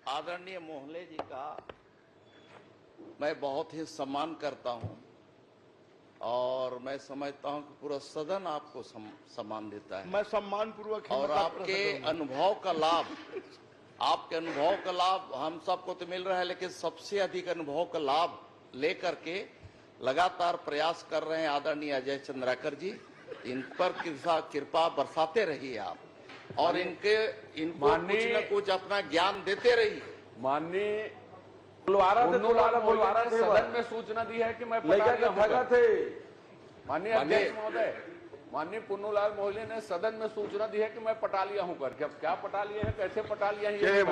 आदरणीय मोहले जी का मैं बहुत ही सम्मान करता हूं और मैं समझता हूं कि पूरा सदन आपको सम्मान देता है। मैं सम्मान पूर्वक और आपके अनुभव का लाभ हम सबको तो मिल रहा है, लेकिन सबसे अधिक अनुभव का लाभ लेकर के लगातार प्रयास कर रहे हैं आदरणीय अजय चंद्राकर जी। इन पर कृपा बरसाते रहिए आप और इनको कुछ न कुछ अपना ज्ञान देते रहिए। माननीय बुलवारा सदन में सूचना दी है कि मैं पटालिया थे। माननीय अध्यक्ष महोदय, माननीय पुन्नूलाल मोहल्ले ने सदन में सूचना दी है कि मैं पटालिया हूं करके। अब क्या पटालिया है, कैसे पटालिया है,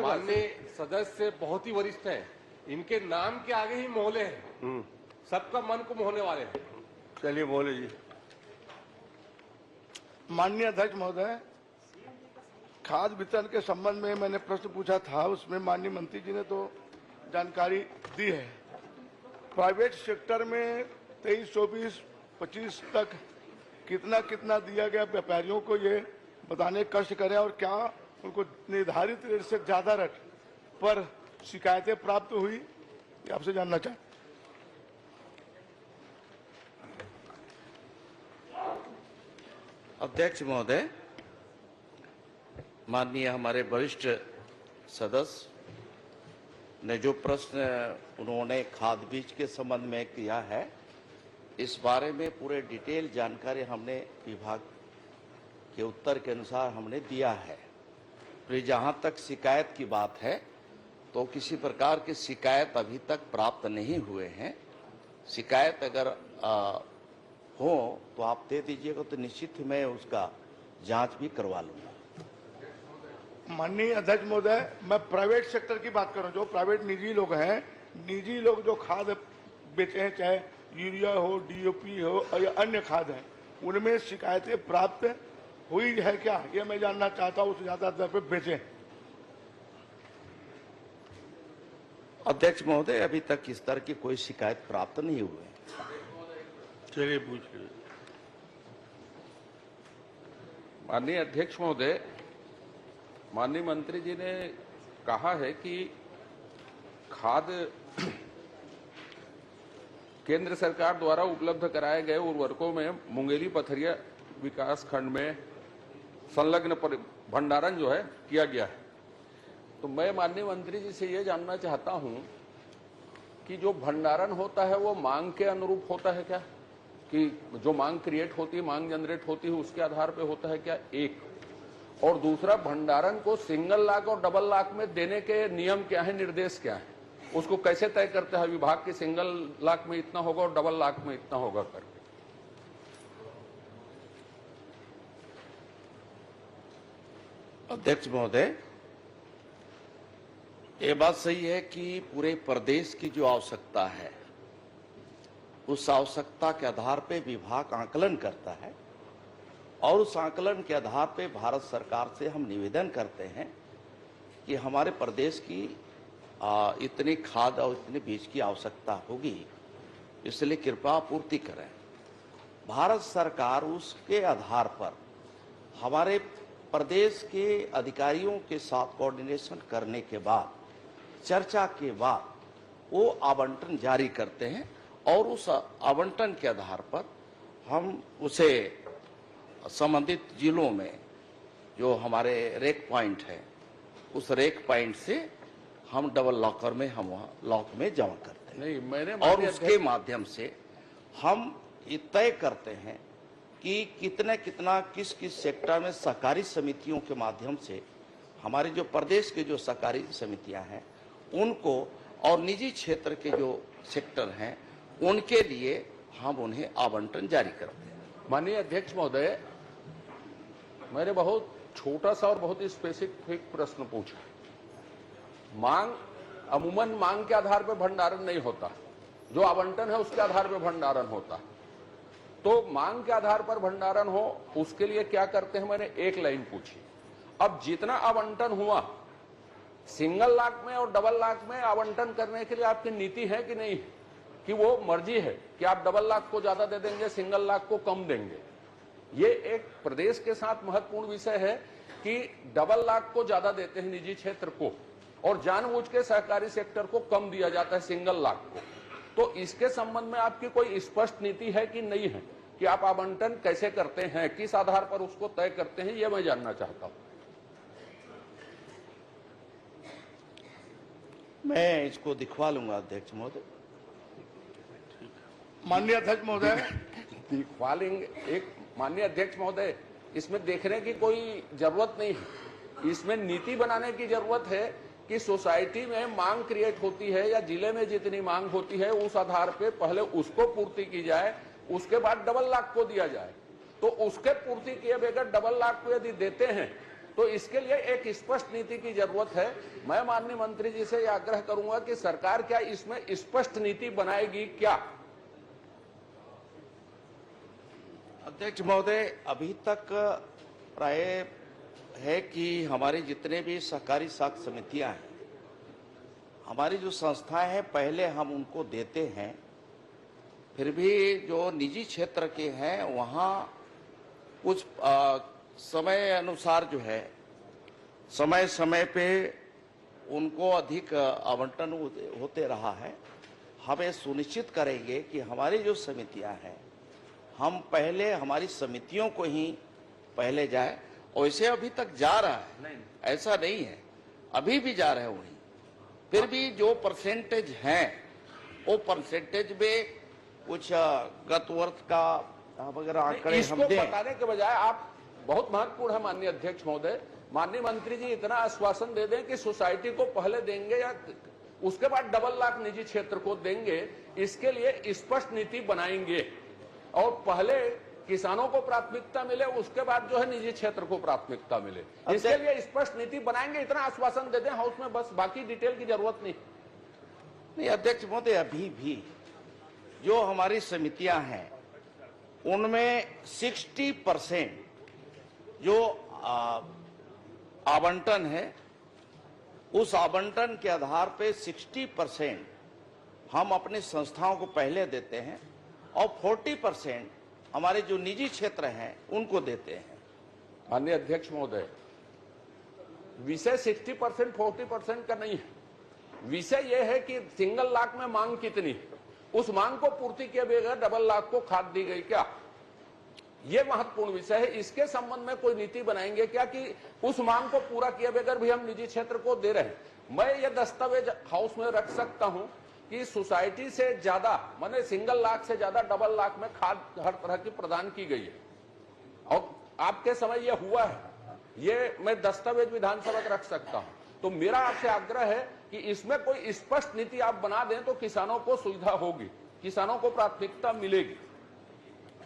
माननीय सदस्य बहुत ही वरिष्ठ है, इनके नाम के आगे ही मोहल्ले हैं, सबका मन को मोहने वाले हैं। चलिए मोहल्ले जी। माननीय अध्यक्ष महोदय, खाद्य वितरण के संबंध में मैंने प्रश्न पूछा था, उसमें माननीय मंत्री जी ने तो जानकारी दी है। प्राइवेट सेक्टर में 23, 24, 25 तक कितना कितना दिया गया, व्यापारियों को ये बताने कष्ट करें और क्या उनको निर्धारित रेट से ज्यादा रेट पर शिकायतें प्राप्त हुई, ये आपसे जानना चाहते। अध्यक्ष महोदय, माननीय हमारे वरिष्ठ सदस्य ने जो प्रश्न उन्होंने खाद्य बीज के संबंध में किया है, इस बारे में पूरे डिटेल जानकारी हमने विभाग के उत्तर के अनुसार हमने दिया है। फिर जहां तक शिकायत की बात है तो किसी प्रकार की शिकायत अभी तक प्राप्त नहीं हुए हैं। शिकायत अगर हो तो आप दे दीजिएगा तो निश्चित ही मैं उसका जांच भी करवा लूंगा। माननीय अध्यक्ष महोदय, मैं प्राइवेट सेक्टर की बात कर रहा हूँ, जो प्राइवेट निजी लोग हैं, निजी लोग जो खाद बेचे हैं, चाहे यूरिया हो, डीओपी हो या अन्य खाद है, उनमें शिकायतें प्राप्त हुई है क्या, ये मैं जानना चाहता हूँ। उससे ज्यादा दर पे बेचे। अध्यक्ष महोदय, अभी तक इस तरह की कोई शिकायत प्राप्त नहीं हुई है। चलिए पूछिए। माननीय अध्यक्ष महोदय, माननीय मंत्री जी ने कहा है कि खाद्य केंद्र सरकार द्वारा उपलब्ध कराए गए उर्वरकों में मुंगेली पथरिया विकास खंड में संलग्न भंडारण जो है किया गया है। तो मैं माननीय मंत्री जी से ये जानना चाहता हूं कि जो भंडारण होता है वो मांग के अनुरूप होता है क्या, कि जो मांग क्रिएट होती है, मांग जनरेट होती है, उसके आधार पे होता है क्या, एक। और दूसरा, भंडारण को सिंगल लाख और डबल लाख में देने के नियम क्या है, निर्देश क्या है, उसको कैसे तय करते हैं विभाग की सिंगल लाख में इतना होगा और डबल लाख में इतना होगा करके। अध्यक्ष महोदय, ये बात सही है कि पूरे प्रदेश की जो आवश्यकता है, उस आवश्यकता के आधार पे विभाग आकलन करता है और उस आकलन के आधार पे भारत सरकार से हम निवेदन करते हैं कि हमारे प्रदेश की इतनी खाद और इतने बीज की आवश्यकता होगी, इसलिए कृपा पूर्ति करें। भारत सरकार उसके आधार पर हमारे प्रदेश के अधिकारियों के साथ कोऑर्डिनेशन करने के बाद, चर्चा के बाद वो आवंटन जारी करते हैं और उस आवंटन के आधार पर हम उसे संबंधित जिलों में जो हमारे रेक पॉइंट है, उस रेक पॉइंट से हम डबल लॉकर में हम वहाँ लॉक में जमा करते हैं। नहीं, मैंने और उसके माध्यम से हम ये तय करते हैं कि कितना किस किस सेक्टर में सहकारी समितियों के माध्यम से हमारे जो प्रदेश के जो सहकारी समितियां हैं उनको और निजी क्षेत्र के जो सेक्टर हैं उनके लिए हम उन्हें आवंटन जारी करते हैं। माननीय अध्यक्ष महोदय, मैंने बहुत छोटा सा और बहुत ही स्पेसिफिक प्रश्न पूछा। मांग, अमूमन मांग के आधार पर भंडारण नहीं होता, जो आवंटन है उसके आधार पर भंडारण होता। तो मांग के आधार पर भंडारण हो उसके लिए क्या करते हैं, मैंने एक लाइन पूछी। अब जितना आवंटन हुआ, सिंगल लाख में और डबल लाख में आवंटन करने के लिए आपकी नीति है कि नहीं, कि वो मर्जी है कि आप डबल लाख को ज्यादा दे देंगे, सिंगल लाख को कम देंगे। ये एक प्रदेश के साथ महत्वपूर्ण विषय है कि डबल लाख को ज्यादा देते हैं निजी क्षेत्र को और जानबूझ के सहकारी सेक्टर को कम दिया जाता है सिंगल लाख को। तो इसके संबंध में आपकी कोई स्पष्ट नीति है कि नहीं है कि आप आवंटन कैसे करते हैं, किस आधार पर उसको तय करते हैं, यह मैं जानना चाहता हूं। मैं इसको दिखवा लूंगा अध्यक्ष महोदय। माननीय अध्यक्ष महोदय, दिखवा लेंगे। एक माननीय अध्यक्ष महोदय, इसमें देखने की कोई जरूरत नहीं है, इसमें नीति बनाने की जरूरत है कि सोसाइटी में मांग क्रिएट होती है या जिले में जितनी मांग होती है उस आधार पे पहले उसको पूर्ति की जाए, उसके बाद डबल लाख को दिया जाए। तो उसके पूर्ति किए बगैर डबल लाख को यदि देते हैं तो इसके लिए एक स्पष्ट नीति की जरूरत है। मैं माननीय मंत्री जी से यह आग्रह करूंगा कि सरकार क्या इसमें स्पष्ट नीति बनाएगी क्या? अध्यक्ष महोदय, अभी तक प्राय है कि हमारे जितने भी सहकारी साख समितियां हैं, हमारी जो संस्थाएं हैं, पहले हम उनको देते हैं, फिर भी जो निजी क्षेत्र के हैं वहाँ कुछ समय अनुसार जो है समय समय पे उनको अधिक आवंटन होते रहा है। हम ये सुनिश्चित करेंगे कि हमारी जो समितियां हैं, हम पहले हमारी समितियों को ही पहले जाए। वैसे अभी तक जा रहा है, ऐसा नहीं है, अभी भी जा रहे हैं वही। फिर भी जो परसेंटेज है वो परसेंटेज में कुछ गत वर्ष का अगर आंकड़े हम दें, बताने के बजाय आप बहुत महत्वपूर्ण है माननीय अध्यक्ष महोदय, माननीय मंत्री जी इतना आश्वासन दे दें कि सोसाइटी को पहले देंगे या उसके बाद डबल लाख निजी क्षेत्र को देंगे। इसके लिए स्पष्ट नीति बनाएंगे और पहले किसानों को प्राथमिकता मिले, उसके बाद जो है निजी क्षेत्र को प्राथमिकता मिले। इसके लिए स्पष्ट नीति बनाएंगे, इतना आश्वासन दे दें हाउस में, बस बाकी डिटेल की जरूरत नहीं। अध्यक्ष महोदय, अभी भी जो हमारी समितियां हैं उनमें 60% जो आवंटन है, उस आवंटन के आधार पे 60% हम अपनी संस्थाओं को पहले देते हैं और 40% हमारे जो निजी क्षेत्र हैं उनको देते हैं। माननीय अध्यक्ष महोदय, विषय 60% 40% का नहीं है, विषय यह है कि सिंगल लाख में मांग कितनी है, उस मांग को पूर्ति किए बगैर डबल लाख को खाद दी गई क्या, यह महत्वपूर्ण विषय है। इसके संबंध में कोई नीति बनाएंगे क्या कि उस मांग को पूरा किए बगैर भी हम निजी क्षेत्र को दे रहे हैं। मैं ये दस्तावेज हाउस में रख सकता हूं कि सोसाइटी से ज्यादा, माने सिंगल लाख से ज्यादा डबल लाख में खाद हर तरह की प्रदान की गई है और आपके समय यह हुआ है, ये मैं दस्तावेज विधानसभा में रख सकता हूं। तो मेरा आपसे आग्रह है कि इसमें कोई स्पष्ट नीति आप बना दें तो किसानों को सुविधा होगी, किसानों को प्राथमिकता मिलेगी।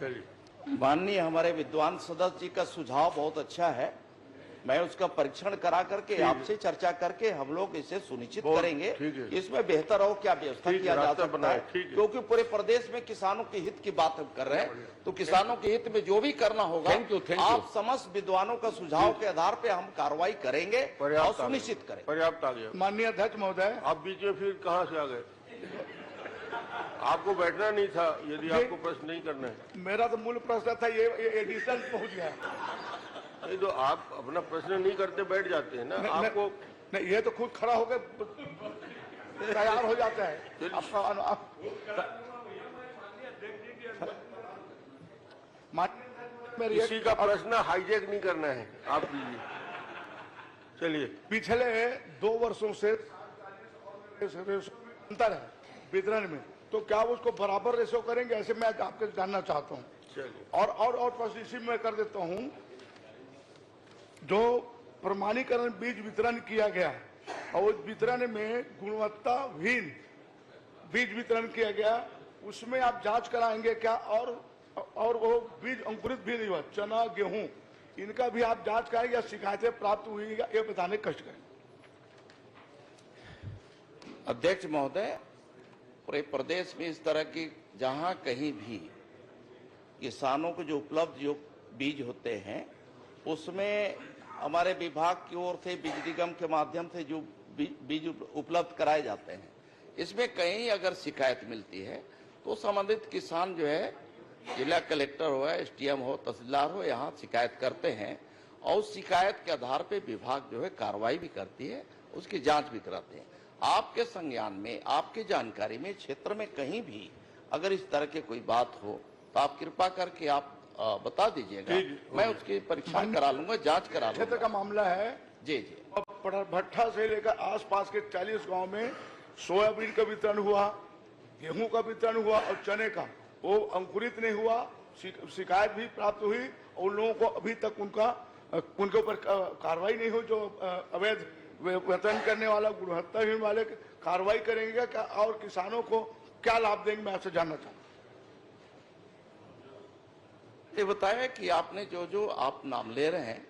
चलिए, माननीय हमारे विद्वान सदस्य जी का सुझाव बहुत अच्छा है, मैं उसका परीक्षण करा करके आपसे चर्चा करके हम लोग इसे सुनिश्चित करेंगे इसमें बेहतर हो क्या व्यवस्था किया जा सकता है, क्योंकि पूरे प्रदेश में किसानों के हित की बात हम कर रहे हैं। तो किसानों के हित में जो भी करना होगा, आप समस्त विद्वानों का सुझाव के आधार पे हम कार्रवाई करेंगे और सुनिश्चित करें। पर्याप्त आ गया। माननीय अध्यक्ष महोदय, आप बीच में फिर कहाँ से आ गए? आपको बैठना नहीं था यदि आपको प्रश्न नहीं करना है। मेरा तो मूल प्रश्न था, ये एडिशन पहुंच गया। नहीं तो आप अपना प्रश्न नहीं करते बैठ जाते हैं ना, आपको नहीं, ये तो खुद खड़ा होकर तैयार हो जाता है। किसी का प्रश्न हाईजैक नहीं करना है, आप लीजिए। चलिए, पिछले 2 वर्षों से अंतर है वितरण में, तो क्या उसको बराबर रेशो करेंगे, ऐसे मैं आपके जानना चाहता हूँ। और प्रश्न इसी में कर देता हूँ, जो प्रमाणीकरण बीज वितरण किया गया और उस वितरण में गुणवत्ताहीन बीज वितरण किया गया, उसमें आप जांच कराएंगे क्या? और वो बीज अंकुरित भी नहीं हुआ, चना गेहूं, इनका भी आप जांच कराएंगे या शिकायतें प्राप्त हुई, ये बताने कष्ट करें। अध्यक्ष महोदय, पूरे प्रदेश में इस तरह की जहां कहीं भी किसानों को जो उपलब्ध जो बीज होते हैं उसमें हमारे विभाग की ओर से बीज निगम के माध्यम से जो बीज उपलब्ध कराए जाते हैं, इसमें कहीं अगर शिकायत मिलती है तो संबंधित किसान जो है जिला कलेक्टर हो, SDM हो, तहसीलदार हो, यहाँ शिकायत करते हैं और उस शिकायत के आधार पे विभाग जो है कार्रवाई भी करती है, उसकी जांच भी कराते हैं। आपके संज्ञान में, आपकी जानकारी में क्षेत्र में कहीं भी अगर इस तरह की कोई बात हो तो आप कृपा करके आप बता दीजिएगा, मैं उसकी परीक्षण करा लूंगा, जांच करा क्षेत्र लूंगा। का मामला है। जी जी। भट्ठा से लेकर आसपास के 40 गांव में सोयाबीन का वितरण हुआ, गेहूं का वितरण हुआ और चने का, वो अंकुरित नहीं हुआ। शिकायत भी प्राप्त हुई और उन लोगों को अभी तक उनके ऊपर कार्रवाई नहीं हुई। जो अवैध वितरण करने वाला, गुणवत्ताहीन वाले कार्रवाई करेंगे क्या और किसानों को क्या लाभ देंगे, मैं आपसे जानना चाहूँ। ये बताया कि आपने जो जो आप नाम ले रहे हैं,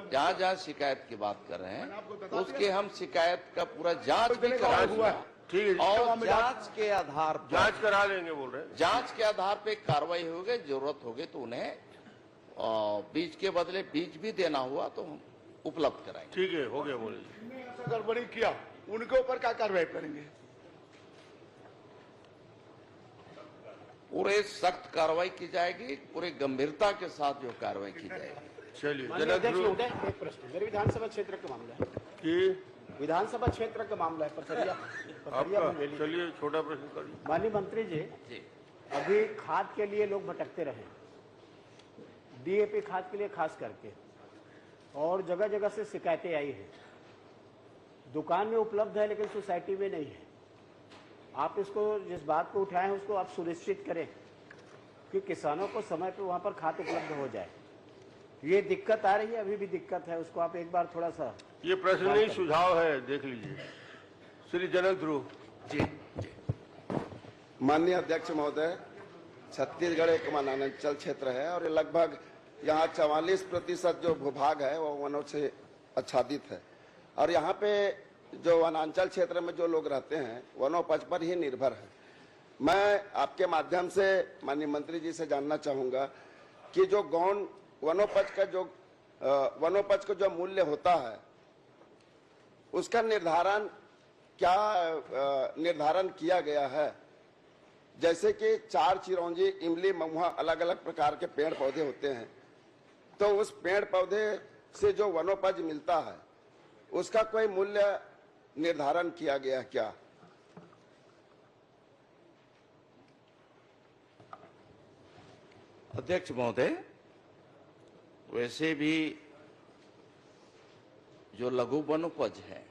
जहाँ जहाँ शिकायत की बात कर रहे हैं, उसके हम शिकायत का पूरा जांच भी करा हुआ है। ठीक है, और जांच के आधार पर, जांच करा लेंगे बोल रहे हैं। जांच के आधार पे कार्रवाई होगी, जरूरत होगी तो उन्हें बीज के बदले बीज भी देना हुआ तो हम उपलब्ध कराएंगे। ठीक है, हो गया बोलिए। ऐसा गड़बड़ी किया, उनके ऊपर क्या कार्रवाई करेंगे? पूरे सख्त कार्रवाई की जाएगी, पूरे गंभीरता के साथ जो कार्रवाई की जाएगी। चलिए, माननीय अध्यक्ष महोदय, एक प्रश्न मेरे विधानसभा क्षेत्र का मामला है। कि विधानसभा क्षेत्र का मामला है पथरिया आपका, मुंगेली। चलिए छोटा प्रश्न करिए। माननीय मंत्री जी, अभी खाद के लिए लोग भटकते रहे, डीएपी खाद के लिए खास करके, और जगह जगह से शिकायतें आई हैं। दुकान में उपलब्ध है लेकिन सोसाइटी में नहीं है। आप इसको, जिस बात को उठाए हैं उसको आप सुनिश्चित करें कि किसानों को समय पर वहां पर खाद उपलब्ध हो जाए। ये दिक्कत आ रही है, अभी भी दिक्कत है, उसको आप एक बार थोड़ा सा। ये प्रश्न नहीं, सुझाव है, देख लीजिए। श्री जनक ध्रुव जी। माननीय अध्यक्ष महोदय, छत्तीसगढ़ एक वनांचल क्षेत्र है और लगभग यहाँ 44% जो भूभाग है वो वनों से आच्छादित है। और यहाँ पे जो वनांचल क्षेत्र में जो लोग रहते हैं वनोपज पर ही निर्भर है। मैं आपके माध्यम से माननीय मंत्री जी से जानना चाहूँगा कि जो गौण वनोपज का जो मूल्य होता है उसका निर्धारण किया गया है? जैसे कि चार, चिरौंजी, इमली, महुआ, अलग अलग प्रकार के पेड़ पौधे होते हैं, तो उस पेड़ पौधे से जो वनोपज मिलता है उसका कोई मूल्य निर्धारण किया गया है क्या? अध्यक्ष महोदय, वैसे भी जो लघु वनोपज है,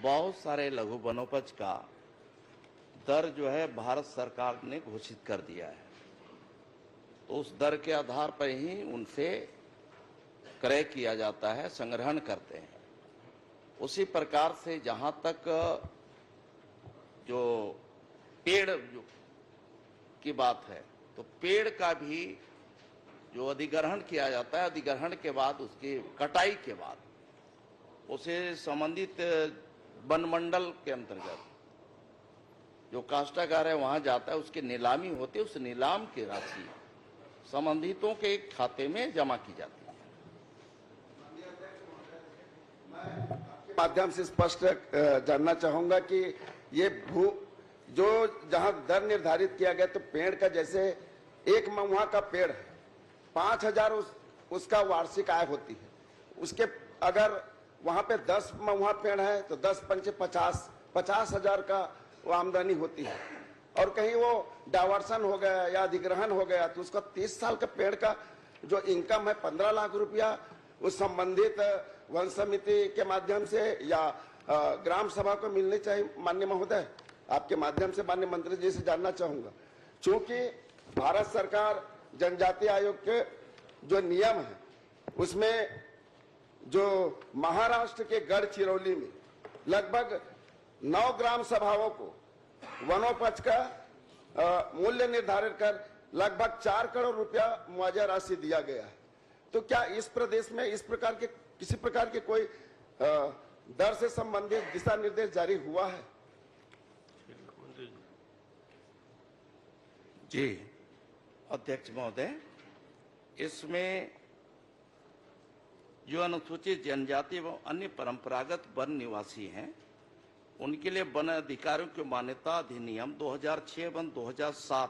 बहुत सारे लघु वनोपज का दर जो है भारत सरकार ने घोषित कर दिया है। तो उस दर के आधार पर ही उनसे क्रय किया जाता है, संग्रहण करते हैं। उसी प्रकार से जहां तक जो पेड़ की बात है, तो पेड़ का भी जो अधिग्रहण किया जाता है, अधिग्रहण के बाद उसकी कटाई के बाद उसे संबंधित वन मंडल के अंतर्गत जो काश्तकार है वहां जाता है, उसकी नीलामी होती है, उस नीलाम की राशि संबंधितों के खाते में जमा की जाती है। माध्यम से स्पष्ट जानना चाहूंगा कि ये जो जहां दर निर्धारित किया गया, तो पेड़ का जैसे एक महुआ का पेड़ है, 5,000 उसका वार्षिक आय होती है। उसके अगर वहां पे 10 महुआ पेड़ है तो 10 पंचे 50,000 का वो आमदनी होती है। और कहीं वो डायवर्सन हो गया या अधिग्रहण हो गया तो उसका 30 साल का पेड़ का जो इनकम है 15 लाख रुपया उस संबंधित वन समिति के माध्यम से या ग्राम सभा को मिलनी चाहिए। माननीय महोदय, आपके माध्यम से माननीय मंत्री जी से जानना चाहूंगा, चूंकि भारत सरकार जनजाति आयोग के जो नियम है उसमें जो महाराष्ट्र के गढ़चिरौली में लगभग 9 ग्राम सभाओं को वनोपज का मूल्य निर्धारित कर लगभग 4 करोड़ रुपया मुआवजा राशि दिया गया है। तो क्या इस प्रदेश में इस प्रकार के किसी प्रकार के कोई दर से संबंधित दिशा निर्देश जारी हुआ है? जी अध्यक्ष महोदय, इसमें जो अनुसूचित जनजाति एवं अन्य परंपरागत वन निवासी हैं उनके लिए वन अधिकारियों की मान्यता अधिनियम 2006 एवं 2007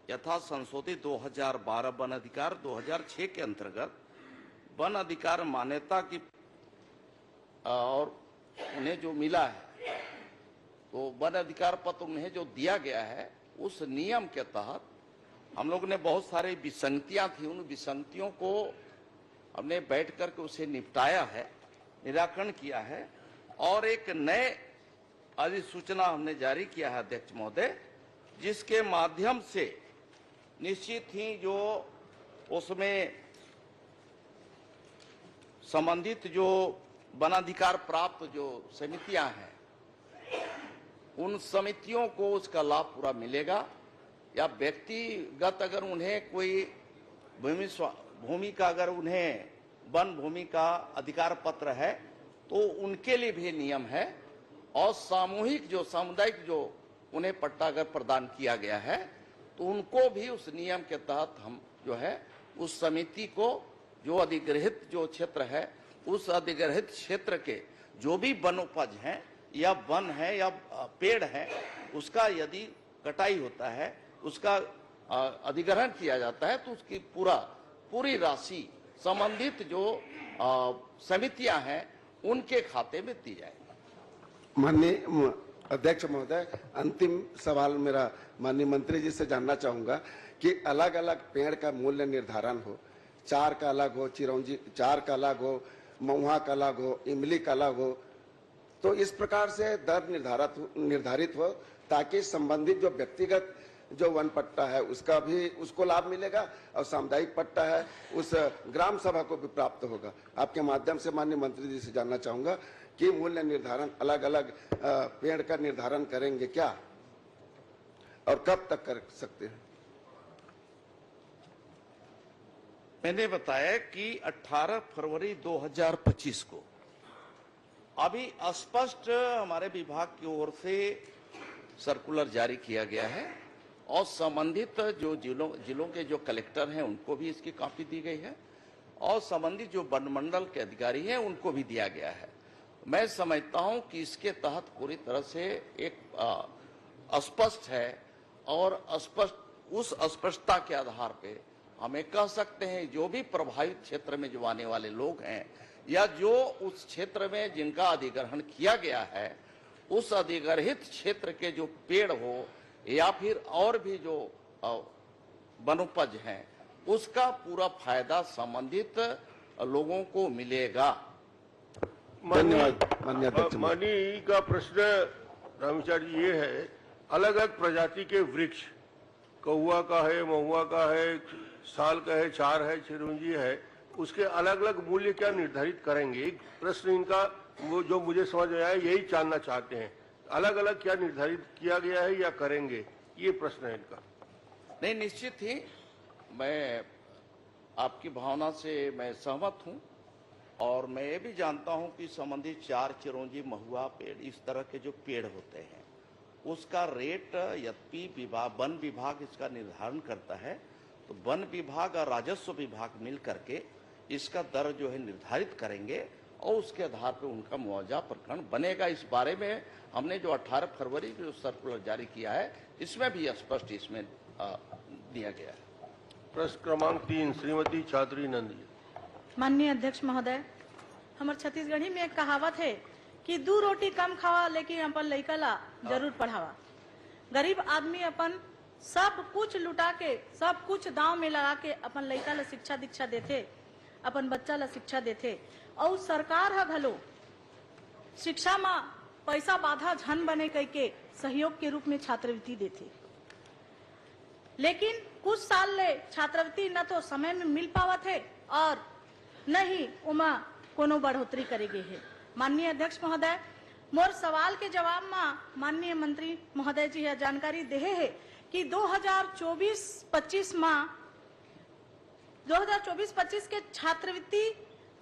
यथा संशोधित 2012 वन अधिकार 2006 के अंतर्गत वन अधिकार मान्यता की और उन्हें जो मिला है, तो वन अधिकार पत्र उन्हें जो दिया गया है, उस नियम के तहत हम लोग ने बहुत सारे विसंगतियां थी, उन विसंगतियों को हमने बैठ करके उसे निपटाया है, निराकरण किया है और एक नए अधिसूचना हमने जारी किया है अध्यक्ष महोदय, जिसके माध्यम से निश्चित ही जो उसमें संबंधित जो वनाधिकार प्राप्त जो समितियां हैं, उन समितियों को उसका लाभ पूरा मिलेगा। या व्यक्तिगत अगर उन्हें कोई भूमि का अगर उन्हें वन भूमि का अधिकार पत्र है तो उनके लिए भी नियम है, और सामूहिक जो सामुदायिक जो उन्हें पट्टा अगर प्रदान किया गया है तो उनको भी उस नियम के तहत हम जो है उस समिति को जो अधिग्रहित जो क्षेत्र है, उस अधिग्रहित क्षेत्र के जो भी वनोपज हैं या वन है या पेड़ है, उसका यदि कटाई होता है, उसका अधिग्रहण किया जाता है तो उसकी पूरी राशि संबंधित जो समितियां हैं उनके खाते में दी जाएगी। माननीय अध्यक्ष महोदय, अंतिम सवाल मेरा माननीय मंत्री जी से जानना चाहूंगा कि अलग अलग पेड़ का मूल्य निर्धारण हो, चार का अलग हो, चिरौंजी चार का अलग हो, महुआ का अलग हो, इमली का अलग हो, तो इस प्रकार से दर निर्धारित हो ताकि संबंधित जो व्यक्तिगत जो वन पट्टा है उसका भी उसको लाभ मिलेगा और सामुदायिक पट्टा है उस ग्राम सभा को भी प्राप्त होगा। आपके माध्यम से माननीय मंत्री जी से जानना चाहूंगा कि मूल्य निर्धारण अलग अलग पेड़ का निर्धारण करेंगे क्या और कब तक कर सकते हैं? मैंने बताया कि 18 फरवरी 2025 को अभी स्पष्ट हमारे विभाग की ओर से सर्कुलर जारी किया गया है और संबंधित जो जिलों के जो कलेक्टर हैं उनको भी इसकी कॉपी दी गई है और संबंधित जो वन मंडल के अधिकारी हैं उनको भी दिया गया है। मैं समझता हूं कि इसके तहत पूरी तरह से एक स्पष्ट है और उस स्पष्टता के आधार पे हमें कह सकते हैं जो भी प्रभावित क्षेत्र में जो आने वाले लोग हैं या जो उस क्षेत्र में जिनका अधिग्रहण किया गया है, उस अधिग्रहित क्षेत्र के जो पेड़ हो या फिर और भी जो वनोपज हैं, उसका पूरा फायदा संबंधित लोगों को मिलेगा। धन्यवाद माननीय अध्यक्ष। माननीय का प्रश्न रामेश्वर जी ये है, अलग अलग प्रजाति के वृक्ष, कौआ का है, महुआ का है, साल का है, चार है, चिरौंजी है, उसके अलग अलग मूल्य क्या निर्धारित करेंगे? एक प्रश्न इनका वो जो मुझे समझ में आया यही जानना चाहते हैं, अलग अलग क्या निर्धारित किया गया है या करेंगे, ये प्रश्न है इनका। नहीं, निश्चित ही मैं आपकी भावना से मैं सहमत हूं और मैं ये भी जानता हूं कि संबंधित चार, चिरौंजी, महुआ पेड़, इस तरह के जो पेड़ होते हैं उसका रेट यद्यपि वन विभाग इसका निर्धारण करता है, तो वन विभाग और राजस्व विभाग मिल करके इसका दर जो है निर्धारित करेंगे और उसके आधार पर उनका मुआवजा प्रकरण बनेगा। इस बारे में हमने जो 18 फरवरी को सर्कुलर जारी किया है इसमें भी स्पष्ट इसमें दिया गया है। प्रश्न क्रमांक 3 श्रीमती छात्री नंदी। माननीय अध्यक्ष महोदय, हमारे छत्तीसगढ़ी में एक कहावत है कि 2 रोटी कम खावा लेकिन अपन लइका ला जरूर पढ़ावा। गरीब आदमी अपन सब कुछ लुटा के, सब कुछ दांव में लगा के अपन लइका ला शिक्षा दीक्षा देते, अपन बच्चा ला शिक्षा देते, और सरकार है घलो शिक्षा में पैसा बाधा झन बने कह के सहयोग के रूप में छात्रवृत्ति देते, लेकिन कुछ साल ले छात्रवृत्ति न तो समय में मिल पावत है और न ही उमा कोनो बढ़ोतरी करेगे है। माननीय अध्यक्ष महोदय, मोर सवाल के जवाब में माननीय मंत्री महोदय जी यह जानकारी देहे है कि 2024-25 में 2024-25 के छात्रवृत्ति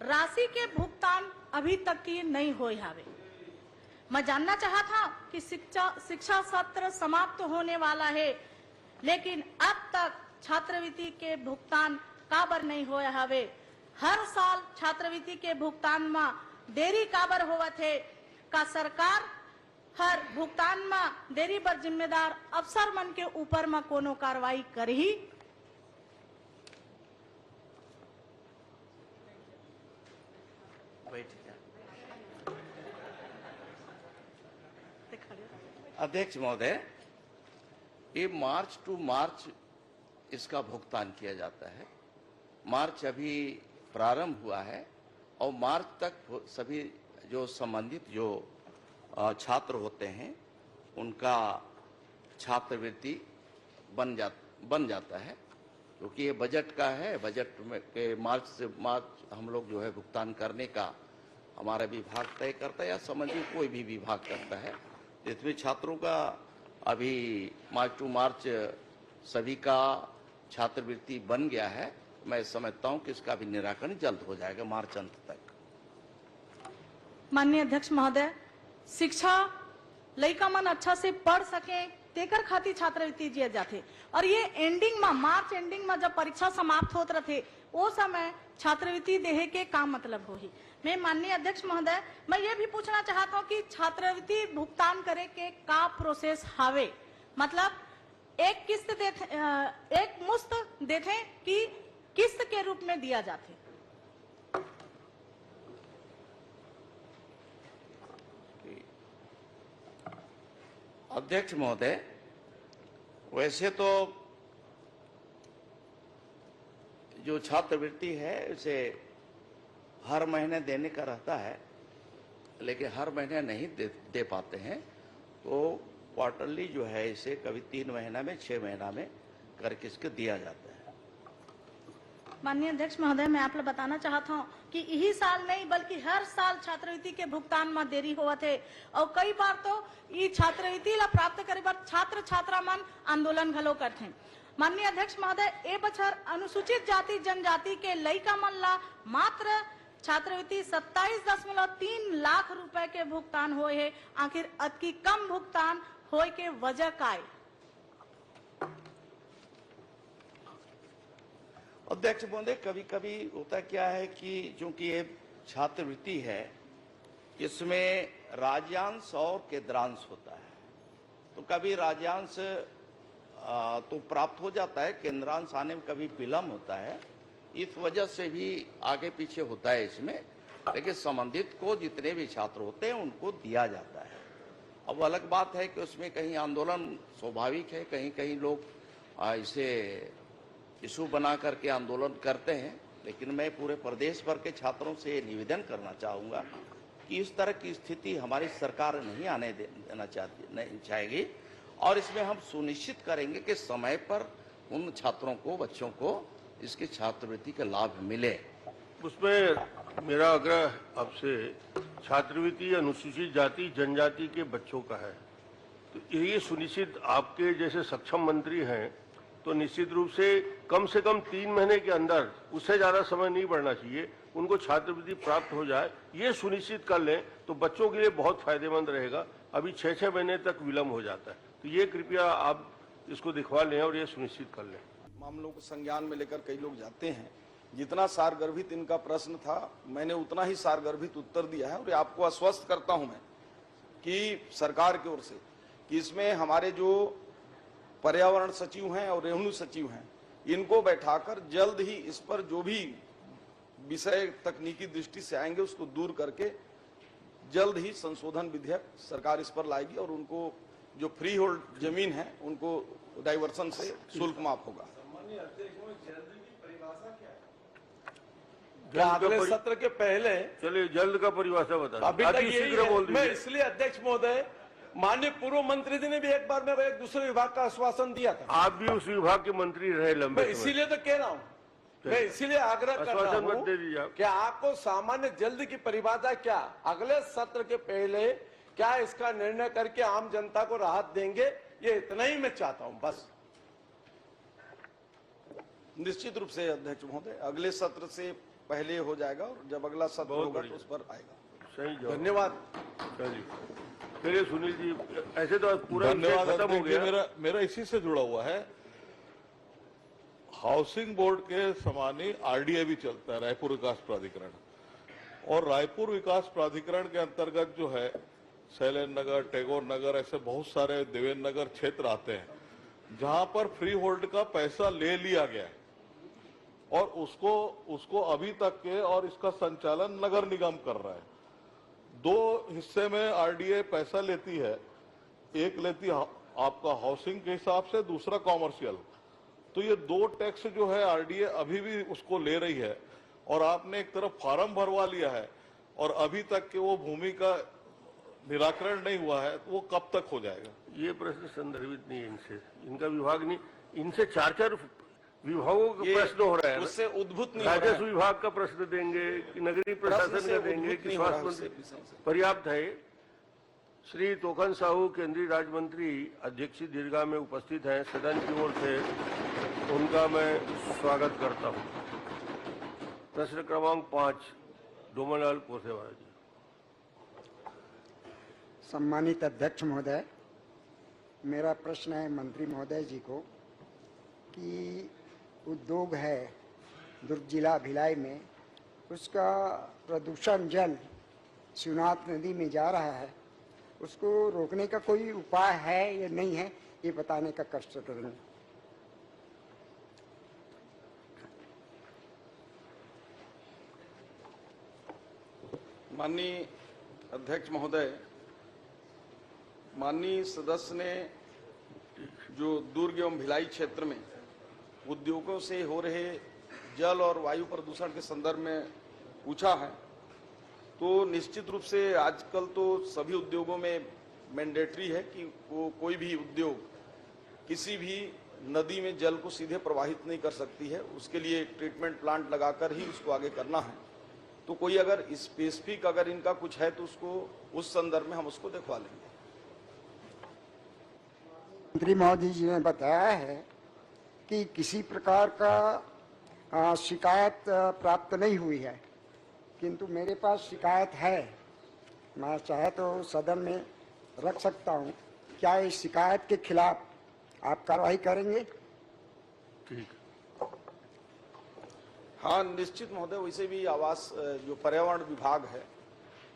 राशि के भुगतान अभी तक की नहीं हुए हावे। मैं जानना चाहा था कि शिक्षा सत्र समाप्त होने वाला है, लेकिन अब तक छात्रवृत्ति के भुगतान काबर नहीं होया हावे। हर साल छात्रवृत्ति के भुगतान में देरी काबर होवत है? का सरकार हर भुगतान में देरी पर जिम्मेदार अफसर मन के ऊपर में कोनो कार्रवाई करही? अध्यक्ष महोदय, ये मार्च टू मार्च इसका भुगतान किया जाता है। मार्च अभी प्रारंभ हुआ है और मार्च तक सभी जो संबंधित जो छात्र होते हैं उनका छात्रवृत्ति बन जाता है, क्योंकि ये बजट का है। बजट में के मार्च से मार्च हम लोग जो है भुगतान करने का हमारा विभाग तय करता है या संबंधित कोई भी विभाग करता है। इसमें छात्रों का अभी मार्च टू मार्च सभी का छात्रवृत्ति बन गया है। मैं समझता हूं कि इसका भी निराकरण जल्द हो जाएगा मार्च अंत तक। माननीय अध्यक्ष महोदय, शिक्षा लड़का मन अच्छा से पढ़ सके तेकर खातिर छात्रवृत्ति दिए जाते और ये एंडिंग में मार्च एंडिंग में जब परीक्षा समाप्त होत रहे वो समय छात्रवृत्ति देहे के का मतलब होही। मैं माननीय अध्यक्ष महोदय, मैं ये भी पूछना चाहता हूँ कि छात्रवृत्ति भुगतान करे के का प्रोसेस हावे, मतलब एक किस्त देते एक मुश्त देते कि किस्त के रूप में दिया जाते। अध्यक्ष महोदय, वैसे तो जो छात्रवृत्ति है उसे हर महीने देने का रहता है, लेकिन हर महीने नहीं दे पाते हैं, तो क्वार्टरली जो है इसे कभी 3 महीना में 6 महीना में करके इसको दिया जाता है। माननीय अध्यक्ष महोदय, मैं आप लोग बताना चाहता हूँ कि यही साल नहीं बल्कि हर साल छात्रवृत्ति के भुगतान में देरी हुआ थे और कई बार तो ये छात्रवृत्ति ला प्राप्त करे बार छात्र छात्रा मन आंदोलन घलो करते। माननीय अध्यक्ष महोदय, ए बछर अनुसूचित जाति जनजाति के लइका मन ला मात्र छात्रवृत्ति 27.3 लाख रुपए के भुगतान हुए है। आखिर अति कम भुगतान होए के वजह का है? अध्यक्ष महोदय, कभी कभी होता क्या है कि चूंकि ये छात्रवृत्ति है इसमें राज्यांश और केंद्रांश होता है, तो कभी राज्यांश तो प्राप्त हो जाता है, केंद्रांश आने में कभी विलम्ब होता है, इस वजह से भी आगे पीछे होता है इसमें। लेकिन संबंधित को जितने भी छात्र होते हैं उनको दिया जाता है। अब अलग बात है कि उसमें कहीं आंदोलन स्वाभाविक है, कहीं कहीं लोग इसे इशू बना करके आंदोलन करते हैं, लेकिन मैं पूरे प्रदेश भर के छात्रों से निवेदन करना चाहूँगा कि इस तरह की स्थिति हमारी सरकार नहीं आने देना नहीं चाहेगी और इसमें हम सुनिश्चित करेंगे कि समय पर उन छात्रों को, बच्चों को इसके छात्रवृत्ति का लाभ मिले। उसमें मेरा आग्रह आपसे, छात्रवृत्ति अनुसूचित जाति जनजाति के बच्चों का है, तो ये सुनिश्चित आपके जैसे सक्षम मंत्री हैं तो निश्चित रूप से कम 3 महीने के अंदर, उससे ज़्यादा समय नहीं बढ़ना चाहिए, उनको छात्रवृत्ति प्राप्त हो जाए, ये सुनिश्चित कर लें तो बच्चों के लिए बहुत फायदेमंद रहेगा। अभी 6-6 महीने तक विलम्ब हो जाता है, तो ये कृपया आप इसको दिखवा लें और ये सुनिश्चित कर लें। मामलों को संज्ञान में लेकर कई लोग जाते हैं। जितना सारगर्भित इनका प्रश्न था मैंने उतना ही सारगर्भित उत्तर दिया है और आपको आश्वस्त करता हूं मैं कि सरकार की ओर से कि इसमें हमारे जो पर्यावरण सचिव हैं और रेवन्यू सचिव हैं इनको बैठाकर जल्द ही इस पर जो भी विषय तकनीकी दृष्टि से आएंगे उसको दूर करके जल्द ही संशोधन विधेयक सरकार इस पर लाएगी और उनको जो फ्री होल्ड जमीन है उनको डाइवर्सन से शुल्क माफ होगा। अगले सत्र के पहले, चलिए जल्द का परिभाषा बता, अभी तक शीघ्र बोल दीजिए। मैं इसलिए अध्यक्ष महोदय, माननीय पूर्व मंत्री जी ने भी एक बार मेरे एक दूसरे विभाग का आश्वासन दिया था। आप भी उस विभाग के मंत्री रहे लंबे मैं इसीलिए तो कह रहा हूँ, मैं इसीलिए आग्रह कर रहा हूँ कि आपको सामान्य जल्द की परिभाषा क्या, अगले सत्र के पहले क्या इसका निर्णय करके आम जनता को राहत देंगे, ये इतना ही मैं चाहता हूँ बस। निश्चित रूप से अध्यक्ष महोदय, अगले सत्र से पहले हो जाएगा और जब अगला सत्र होगा तो उस पर आएगा। सही जवाब। धन्यवाद। चलिए सुनील जी, ऐसे तो पूरा खत्म हो गया। मेरा इसी से जुड़ा हुआ है, हाउसिंग बोर्ड के समान ही आरडीए भी चलता है, रायपुर विकास प्राधिकरण, और रायपुर विकास प्राधिकरण के अंतर्गत जो है शैलेंद्र नगर, टैगोर नगर, ऐसे बहुत सारे देवेंद्र नगर क्षेत्र आते हैं जहां पर फ्री होल्ड का पैसा ले लिया गया है और उसको अभी तक के और इसका संचालन नगर निगम कर रहा है। दो हिस्से में आरडीए पैसा लेती है, एक लेती है आपका हाउसिंग के हिसाब से, दूसरा कॉमर्शियल। तो ये दो टैक्स जो है आरडीए अभी भी उसको ले रही है, और आपने एक तरफ फार्म भरवा लिया है और अभी तक के वो भूमि का निराकरण नहीं हुआ है, तो वो कब तक हो जाएगा? ये प्रश्न संदर्भित नहीं है इनसे, इनका विभाग नहीं, इनसे चार विभागों का प्रश्न हो रहा है। उससे उद्भूत नहीं हो रहा है। राजस्व विभाग का प्रश्न देंगे कि नगरीय प्रशासन का देंगे कि स्वास्थ्य मंत्री? पर्याप्त है। श्री तोखन साहू केंद्रीय राज्य मंत्री अध्यक्ष दीर्घा में उपस्थित हैं, सदन की ओर से उनका मैं स्वागत करता हूं। प्रश्न क्रमांक 5 डोमनलाल कोसेवाला जी। सम्मानित अध्यक्ष महोदय, मेरा प्रश्न है मंत्री महोदय जी को कि उद्योग है दुर्ग जिला भिलाई में, उसका प्रदूषण जल शिवनाथ नदी में जा रहा है, उसको रोकने का कोई उपाय है या नहीं है, ये बताने का कष्ट करेंगे। माननीय अध्यक्ष महोदय, माननीय सदस्य ने जो दुर्ग एवं भिलाई क्षेत्र में उद्योगों से हो रहे जल और वायु प्रदूषण के संदर्भ में पूछा है, तो निश्चित रूप से आजकल तो सभी उद्योगों में मैंडेटरी है कि वो कोई भी उद्योग किसी भी नदी में जल को सीधे प्रवाहित नहीं कर सकती है, उसके लिए एक ट्रीटमेंट प्लांट लगाकर ही उसको आगे करना है। तो कोई अगर स्पेसिफिक अगर इनका कुछ है तो उसको उस संदर्भ में हम उसको दिखवा लेंगे। मंत्री महोदय जी ने बताया है कि किसी प्रकार का शिकायत प्राप्त नहीं हुई है, किंतु मेरे पास शिकायत है, मैं चाहे तो सदन में रख सकता हूं। क्या इस शिकायत के खिलाफ आप कार्रवाई करेंगे? ठीक। हाँ, निश्चित महोदय, वैसे भी आवास जो पर्यावरण विभाग है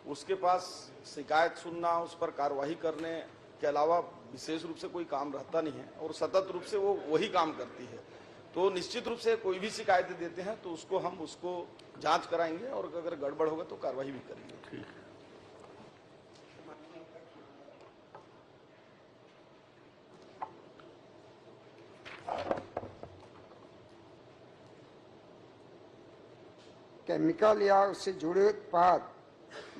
उसके पास शिकायत सुनना, उस पर कार्रवाई करने के अलावा विशेष रूप से कोई काम रहता नहीं है, और सतत रूप से वो वही काम करती है। तो निश्चित रूप से कोई भी शिकायत देते हैं तो उसको हम उसको जांच कराएंगे, और अगर गड़बड़ होगा तो कार्रवाई भी करेंगे। ठीक है। केमिकल या उससे जुड़े उत्पाद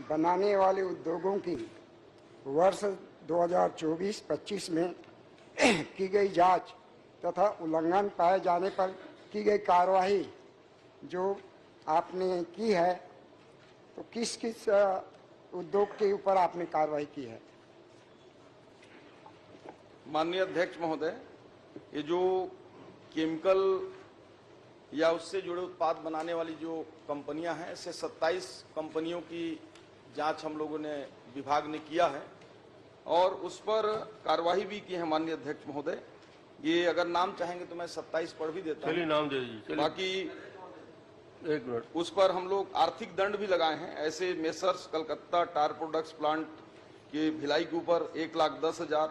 बनाने वाले उद्योगों की वर्ष 2024-25 में की गई जांच तथा उल्लंघन पाए जाने पर की गई कार्रवाई जो आपने की है, तो किस किस उद्योग के ऊपर आपने कार्रवाई की है? माननीय अध्यक्ष महोदय, ये जो केमिकल या उससे जुड़े उत्पाद बनाने वाली जो कंपनियां हैं, ऐसे 27 कंपनियों की जांच हम लोगों ने विभाग ने किया है और उस पर कार्रवाई भी की है। माननीय अध्यक्ष महोदय, ये अगर नाम चाहेंगे तो मैं 27 पढ़ भी देता हूं। चलिए नाम दे दीजिए। बाकी एक मिनट, उस पर हम लोग आर्थिक दंड भी लगाए हैं। ऐसे messrs Calcutta tyre products plant के भिलाई के ऊपर 1,10,000,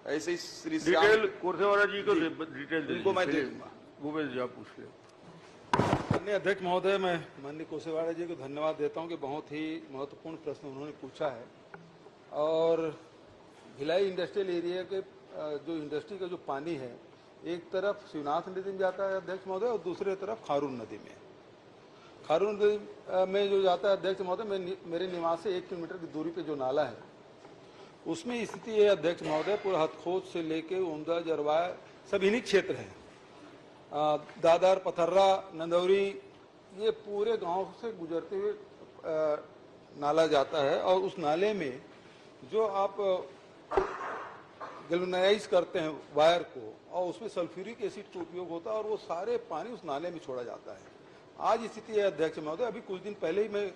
ऐसे ही श्री डिटेल कोरसेवाला जी को डिटेल दे उनको मैं दे दीजिए। दूंगा। भूपेश जी आप पूछ ले। माननीय अध्यक्ष महोदय, मैं माननीय कोसेवाड़ा जी को धन्यवाद देता हूं कि बहुत ही महत्वपूर्ण प्रश्न उन्होंने पूछा है। और भिलाई इंडस्ट्रियल एरिया के जो इंडस्ट्री का जो पानी है, एक तरफ शिवनाथ नदी में जाता है अध्यक्ष महोदय, और दूसरे तरफ खारून नदी में। खारून नदी में जो जाता है अध्यक्ष महोदय, मेरे निवास से 1 किलोमीटर की दूरी पे जो नाला है उसमें स्थिति है अध्यक्ष महोदय, पूरा हथखोज से लेके उमदा जरवाया सब इन्हीं क्षेत्र है। दादर, पथर्रा, नंदौरी, ये पूरे गांव से गुजरते हुए नाला जाता है। और उस नाले में जो आप गैल्वेनाइज करते हैं वायर को, और उसमें सल्फ्यूरिक एसिड का उपयोग होता है, और वो सारे पानी उस नाले में छोड़ा जाता है। आज स्थिति है अध्यक्ष महोदय, अभी कुछ दिन पहले ही मैं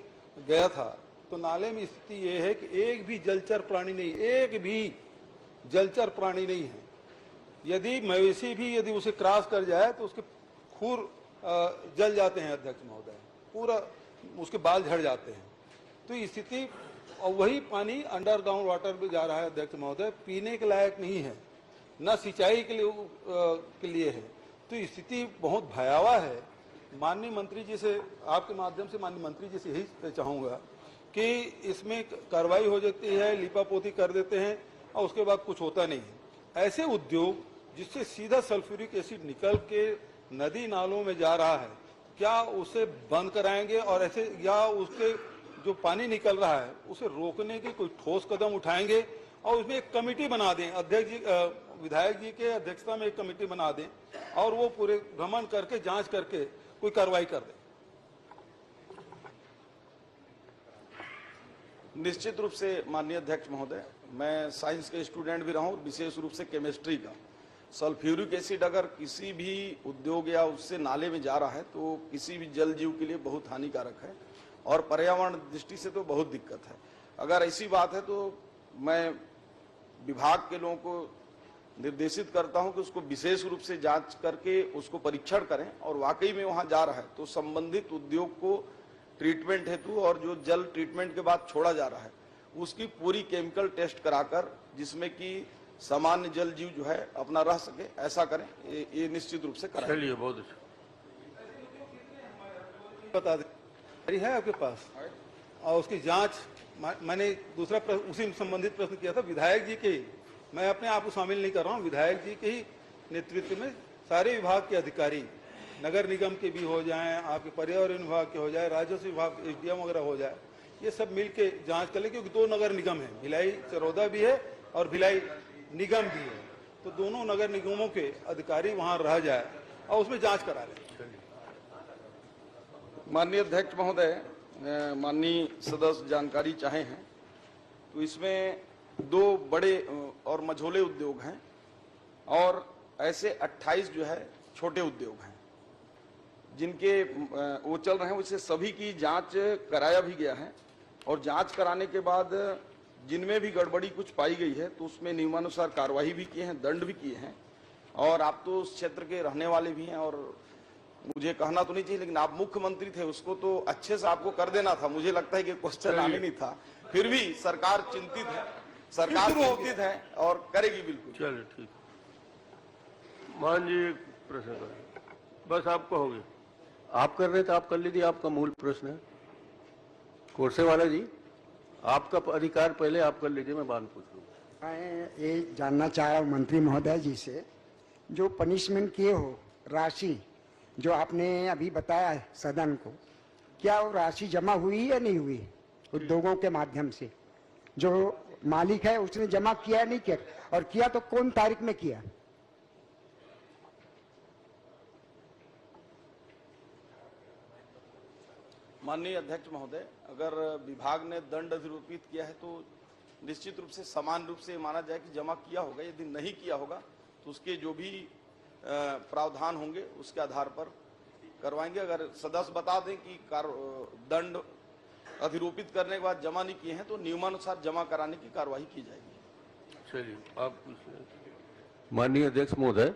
गया था, तो नाले में स्थिति ये है कि एक भी जलचर प्राणी नहीं, एक भी जलचर प्राणी नहीं है। यदि मवेशी भी यदि उसे क्रॉस कर जाए तो उसके खूर जल जाते हैं अध्यक्ष महोदय, पूरा उसके बाल झड़ जाते हैं। तो स्थिति, और वही पानी अंडरग्राउंड वाटर में जा रहा है अध्यक्ष महोदय, पीने के लायक नहीं है, न सिंचाई के लिए है। तो स्थिति बहुत भयावह है। माननीय मंत्री जी से, आपके माध्यम से माननीय मंत्री जी से यही चाहूँगा कि इसमें कार्रवाई हो जाती है, लिपापोती कर देते हैं और उसके बाद कुछ होता नहीं है। ऐसे उद्योग जिससे सीधा सल्फ्यूरिक एसिड निकल के नदी नालों में जा रहा है, क्या उसे बंद कराएंगे और ऐसे या उसके जो पानी निकल रहा है उसे रोकने की कोई ठोस कदम उठाएंगे और उसमें एक कमेटी बना दें, अध्यक्ष जी विधायक जी के अध्यक्षता में एक कमेटी बना दें और वो पूरे भ्रमण करके जांच करके कोई कार्रवाई कर दे। निश्चित रूप से माननीय अध्यक्ष महोदय, मैं साइंस के स्टूडेंट भी रहा हूं, विशेष रूप से केमिस्ट्री का। सल्फ्यूरिक एसिड अगर किसी भी उद्योग या उससे नाले में जा रहा है तो किसी भी जल जीव के लिए बहुत हानिकारक है और पर्यावरण दृष्टि से तो बहुत दिक्कत है। अगर ऐसी बात है तो मैं विभाग के लोगों को निर्देशित करता हूं कि उसको विशेष रूप से जांच करके उसको परीक्षण करें और वाकई में वहां जा रहा है तो संबंधित उद्योग को ट्रीटमेंट हेतु और जो जल ट्रीटमेंट के बाद छोड़ा जा रहा है उसकी पूरी केमिकल टेस्ट कराकर, जिसमें कि सामान्य जल जीव जो है अपना रह सके, ऐसा करें। ये निश्चित रूप से करें। चलिए, बहुत अच्छा। बता दें है आपके पास और उसकी जांच। मैंने दूसरा उसी संबंधित प्रश्न किया था विधायक जी के, मैं अपने आप को शामिल नहीं कर रहा हूँ, विधायक जी के ही नेतृत्व में सारे विभाग के अधिकारी, नगर निगम के भी हो जाएं, आपके पर्यावरण विभाग के हो जाए, राजस्व विभाग एसडीएम वगैरह हो जाए, ये सब मिल के जाँच कर ले, क्योंकि 2 नगर निगम है, भिलाई चरौदा भी है और भिलाई निगम भी है, तो दोनों नगर निगमों के अधिकारी वहाँ रह जाए और उसमें जाँच करा ले। माननीय अध्यक्ष महोदय, माननीय सदस्य जानकारी चाहे हैं तो इसमें 2 बड़े और मझोले उद्योग हैं और ऐसे 28 जो है छोटे उद्योग हैं जिनके वो चल रहे हैं। उससे सभी की जांच कराया भी गया है और जांच कराने के बाद जिनमें भी गड़बड़ी कुछ पाई गई है तो उसमें नियमानुसार कार्रवाई भी किए हैं, दंड भी किए हैं। और आप तो उस क्षेत्र के रहने वाले भी हैं और मुझे कहना तो नहीं चाहिए, लेकिन आप मुख्यमंत्री थे, उसको तो अच्छे से आपको कर देना था। मुझे लगता है कि क्वेश्चन आने नहीं था, फिर भी सरकार चिंतित है, सरकार चिंतित है और करेगी बिल्कुल। चलिए, ठीक। मान जी प्रश्न करें, बस आप कहोगे। आप कर रहे थे, आप कर लीजिए, आपका मूल प्रश्न है। कोरसे वाला जी, आपका अधिकार पहले आप कर लीजिए, मैं बाद में पूछ लूँगा। मैं ये जानना चाह रहा हूँ मंत्री महोदय जी से, जो पनिशमेंट किए हो राशि जो आपने अभी बताया है सदन को, क्या वो राशि जमा हुई या नहीं हुई उद्योगों के माध्यम से? जो मालिक है उसने जमा किया नहीं किया, और किया तो कौन तारीख में किया? माननीय अध्यक्ष महोदय, अगर विभाग ने दंड अधिरोपित किया है तो निश्चित रूप से समान रूप से माना जाए कि जमा किया होगा। यदि नहीं किया होगा तो उसके जो भी प्रावधान होंगे उसके आधार पर करवाएंगे। अगर सदस्य बता दें कि दंड अधिरोपित करने के बाद जमा नहीं किए हैं तो नियमानुसार जमा कराने की कार्रवाई की जाएगी। चलिए, आप माननीय अध्यक्ष महोदय,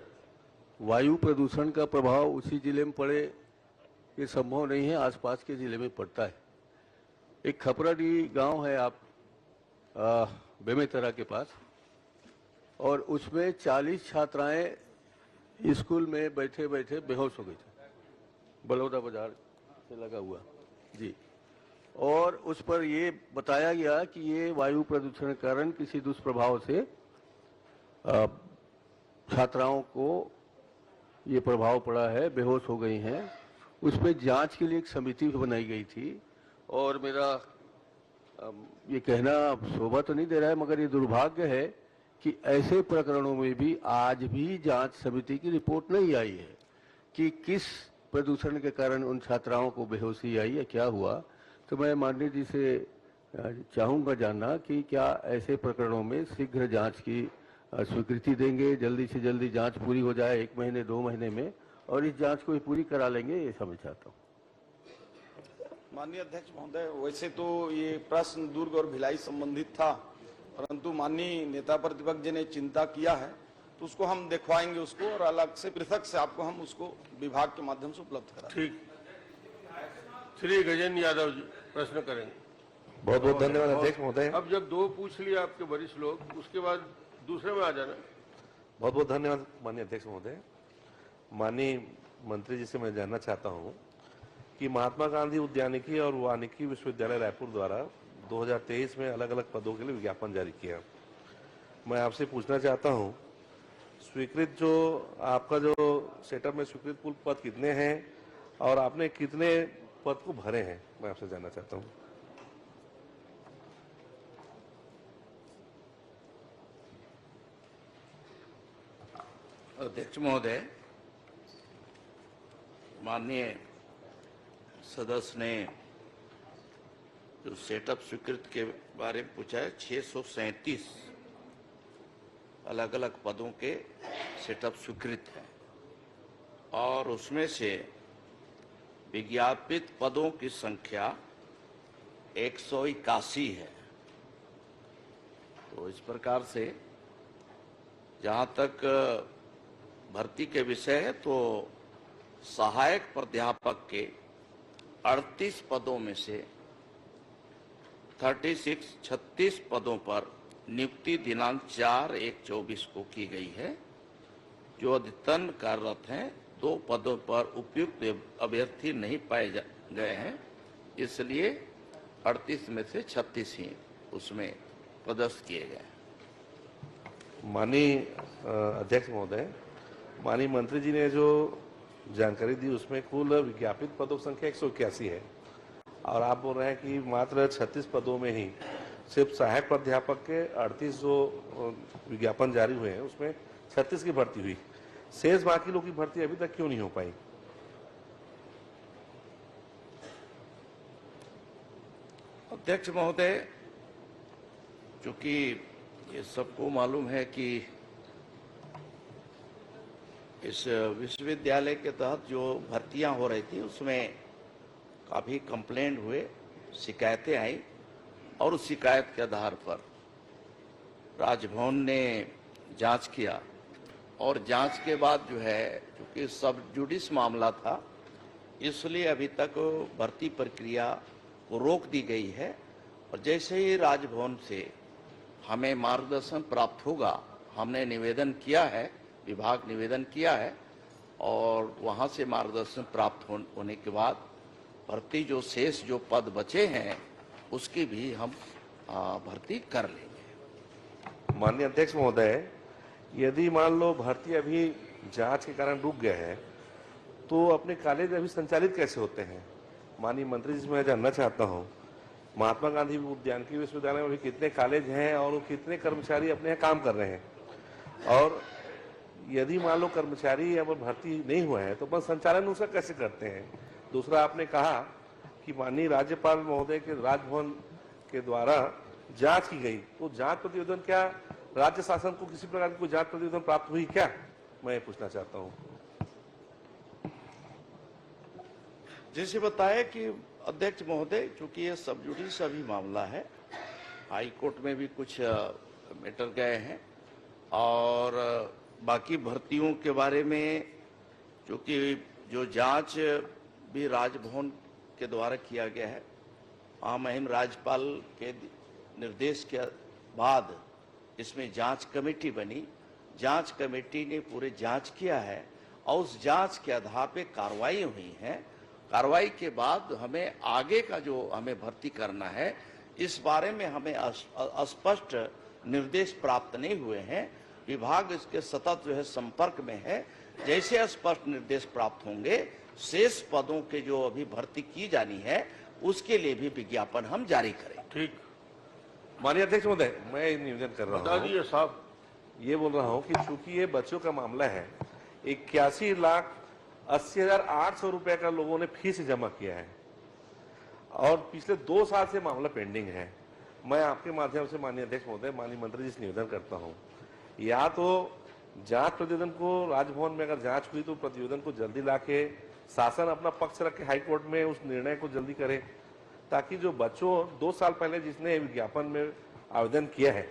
वायु प्रदूषण का प्रभाव उसी जिले में पड़े ये संभव नहीं है, आसपास के जिले में पड़ता है। एक खपराडी गांव है आप बेमेतरा के पास, और उसमें 40 छात्राएं स्कूल में बैठे बैठे बेहोश हो गई थी, बलौदा बाजार से लगा हुआ जी। और उस पर ये बताया गया कि ये वायु प्रदूषण के कारण किसी दुष्प्रभाव से छात्राओं को ये प्रभाव पड़ा है, बेहोश हो गई हैं। उस पर जांच के लिए एक समिति बनाई गई थी और मेरा ये कहना शोभा तो नहीं दे रहा है, मगर ये दुर्भाग्य है कि ऐसे प्रकरणों में भी आज भी जांच समिति की रिपोर्ट नहीं आई है कि किस प्रदूषण के कारण उन छात्राओं को बेहोशी आई या क्या हुआ। तो मैं माननीय जी से चाहूँगा जानना कि क्या ऐसे प्रकरणों में शीघ्र जांच की स्वीकृति देंगे, जल्दी से जल्दी जांच पूरी हो जाए, 1 महीने 2 महीने में, और इस जांच को पूरी करा लेंगे, ये समझ चाहता हूँ। माननीय अध्यक्ष महोदय, वैसे तो ये प्रश्न दुर्ग और भिलाई संबंधित था, परंतु माननीय नेता प्रतिपक्ष जी ने चिंता किया है तो उसको हम दिखवाएंगे उसको, और अलग से पृथक से आपको हम उसको विभाग के माध्यम से उपलब्ध कराएंगे। ठीक। श्री गजेंद्र यादव जी प्रश्न करेंगे। बहुत बहुत धन्यवाद अध्यक्ष महोदय। अब जब 2 पूछ लिए आपके वरिष्ठ लोग, उसके बाद दूसरे में आ जाना। बहुत बहुत धन्यवाद माननीय अध्यक्ष महोदय। माननीय मंत्री जी से मैं जानना चाहता हूं कि महात्मा गांधी उद्यानिकी और वानिकी विश्वविद्यालय रायपुर द्वारा 2023 में अलग अलग पदों के लिए विज्ञापन जारी किया। मैं आपसे पूछना चाहता हूं, स्वीकृत जो आपका जो सेटअप में स्वीकृत कुल पद कितने हैं और आपने कितने पद को भरे हैं, मैं आपसे जानना चाहता हूं। अध्यक्ष महोदय, माननीय सदस्य ने जो सेटअप स्वीकृत के बारे में पूछा है, 637 अलग अलग पदों के सेटअप स्वीकृत हैं और उसमें से विज्ञापित पदों की संख्या 181 है। तो इस प्रकार से जहां तक भर्ती के विषय है तो सहायक प्राध्यापक के 38 पदों में से 36 पदों पर नियुक्ति दिनांक 4/1/24 को की गई है। जो अद्यतन कार्यरत हैं, 2 पदों पर उपयुक्त अभ्यर्थी नहीं पाए गए हैं, इसलिए 38 में से 36 ही उसमें पदस्थ किए गए। माननीय अध्यक्ष महोदय, माननीय मंत्री जी ने जो जानकारी दी उसमें कुल विज्ञापित पदों की संख्या 181 है और आप बोल रहे हैं कि मात्र 36 पदों में ही सिर्फ सहायक प्राध्यापक के 38 जो विज्ञापन जारी हुए हैं उसमें 36 की भर्ती हुई। शेष बाकी लोगों की भर्ती अभी तक क्यों नहीं हो पाई? अध्यक्ष महोदय, चूंकि ये सबको मालूम है कि इस विश्वविद्यालय के तहत जो भर्तियां हो रही थी उसमें काफी कंप्लेंट हुए, शिकायतें आई और उस शिकायत के आधार पर राजभवन ने जांच किया और जांच के बाद जो है, क्योंकि सब जुडिस मामला था, इसलिए अभी तक भर्ती प्रक्रिया को रोक दी गई है। और जैसे ही राजभवन से हमें मार्गदर्शन प्राप्त होगा, हमने निवेदन किया है, विभाग निवेदन किया है और वहां से मार्गदर्शन प्राप्त होने के बाद भर्ती जो शेष जो पद बचे हैं उसकी भी हम भर्ती कर लेंगे। माननीय अध्यक्ष महोदय, यदि मान लो भर्ती अभी जांच के कारण रुक गए हैं तो अपने कॉलेज अभी संचालित कैसे होते हैं? माननीय मंत्री जी से मैं जानना चाहता हूं, महात्मा गांधी उद्यानिकी विश्वविद्यालय में अभी कितने कॉलेज हैं और कितने कर्मचारी अपने यहाँ काम कर रहे हैं? और यदि मान लो कर्मचारी अब भर्ती नहीं हुए हैं तो बस संचालन उसका कैसे करते हैं? दूसरा, आपने कहा कि माननीय राज्यपाल महोदय के राजभवन के द्वारा जांच की गई, तो जांच प्रतिवेदन क्या राज्य शासन को किसी प्रकार की कोई जांच प्रतिवेदन प्राप्त हुई क्या? मैं पूछना चाहता हूं। जैसे बताया कि अध्यक्ष महोदय, चूंकि ये सब जुडिस अभी मामला है, हाई कोर्ट में भी कुछ मैटर गए हैं और बाकी भर्तियों के बारे में चूंकि जो जांच भी राजभवन के द्वारा किया गया है, महामहिम राज्यपाल के निर्देश के बाद इसमें जांच कमेटी बनी। जांच कमेटी ने पूरे जांच किया है और उस जांच के आधार पे कार्रवाई हुई है। कार्रवाई के बाद हमें आगे का जो हमें भर्ती करना है, इस बारे में हमें स्पष्ट निर्देश प्राप्त नहीं हुए हैं। विभाग इसके सतत जो है संपर्क में है। जैसे स्पष्ट निर्देश प्राप्त होंगे, शेष पदों के जो अभी भर्ती की जानी है उसके लिए भी विज्ञापन हम जारी करें। ठीक। माननीय अध्यक्ष महोदय, मैं निवेदन कर रहा हूँ, बता दिए साहब, ये बोल रहा हूँ कि चूंकि ये बच्चों का मामला है, 81,80,800 रुपए का लोगों ने फीस जमा किया है और पिछले 2 साल से मामला पेंडिंग है। मैं आपके माध्यम से माननीय अध्यक्ष महोदय, माननीय मंत्री जी से निवेदन करता हूँ, या तो जांच प्रतिवेदन को राजभवन में अगर जांच हुई तो प्रतिवेदन को जल्दी लाके शासन अपना पक्ष रख के हाई कोर्ट में उस निर्णय को जल्दी करे, ताकि जो बच्चों 2 साल पहले जिसने विज्ञापन में आवेदन किया है,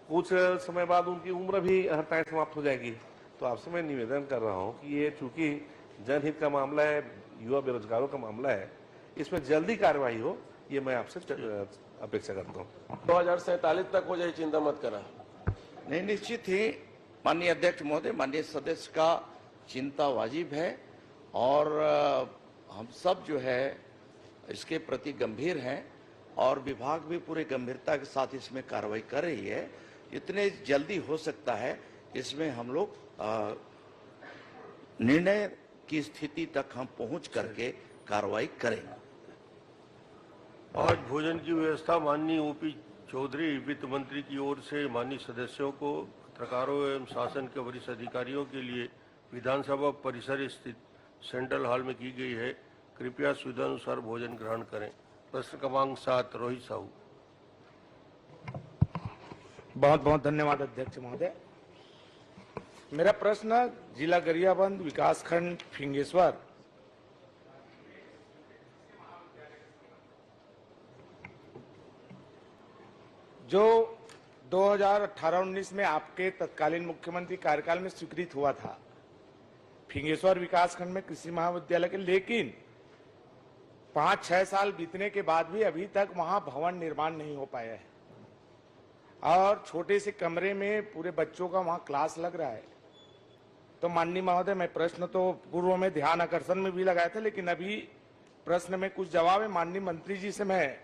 कुछ समय बाद उनकी उम्र भी हत्याएं समाप्त हो जाएगी। तो आपसे मैं निवेदन कर रहा हूं कि ये चूंकि जनहित का मामला है, युवा बेरोजगारों का मामला है, इसमें जल्दी कार्रवाई हो, ये मैं आपसे अपेक्षा करता हूँ। 2047 तक हो जाए, चिंता मत करा। नहीं, निश्चित ही माननीय अध्यक्ष महोदय, माननीय सदस्य का चिंता वाजिब है। और हम सब जो है इसके प्रति गंभीर हैं और विभाग भी पूरे गंभीरता के साथ इसमें कार्रवाई कर रही है। जितने जल्दी हो सकता है इसमें हम लोग निर्णय की स्थिति तक हम पहुंच करके कार्रवाई करेंगे। आज भोजन की व्यवस्था माननीय ओपी चौधरी वित्त मंत्री की ओर से माननीय सदस्यों को, पत्रकारों एवं शासन के वरिष्ठ अधिकारियों के लिए विधानसभा परिसर स्थित सेंट्रल हॉल में की गई है। कृपया सुविधानुसार भोजन ग्रहण करें। प्रश्न क्रमांक 7 रोहित साहू। बहुत बहुत धन्यवाद अध्यक्ष महोदय। मेरा प्रश्न जिला गरियाबंद विकासखंड फिंगेश्वर जो 2018-19 में आपके तत्कालीन मुख्यमंत्री कार्यकाल में स्वीकृत हुआ था फिंगेश्वर विकासखंड में कृषि महाविद्यालय के, लेकिन 5-6 साल बीतने के बाद भी अभी तक वहां भवन निर्माण नहीं हो पाया है और छोटे से कमरे में पूरे बच्चों का वहां क्लास लग रहा है। तो माननीय महोदय, मैं प्रश्न तो पूर्व में ध्यान आकर्षण में भी लगाया था, लेकिन अभी प्रश्न में कुछ जवाब है। माननीय मंत्री जी से मैं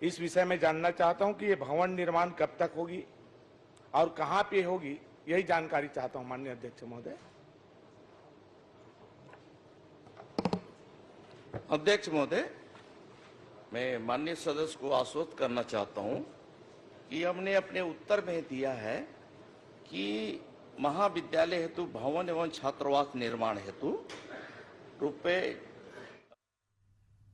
इस विषय में जानना चाहता हूं कि ये भवन निर्माण कब तक होगी और कहां पे होगी, यही जानकारी चाहता हूं माननीय अध्यक्ष महोदय। अध्यक्ष महोदय, मैं माननीय सदस्य को आश्वस्त करना चाहता हूं कि हमने अपने उत्तर में दिया है कि महाविद्यालय हेतु भवन एवं छात्रावास निर्माण हेतु रुपए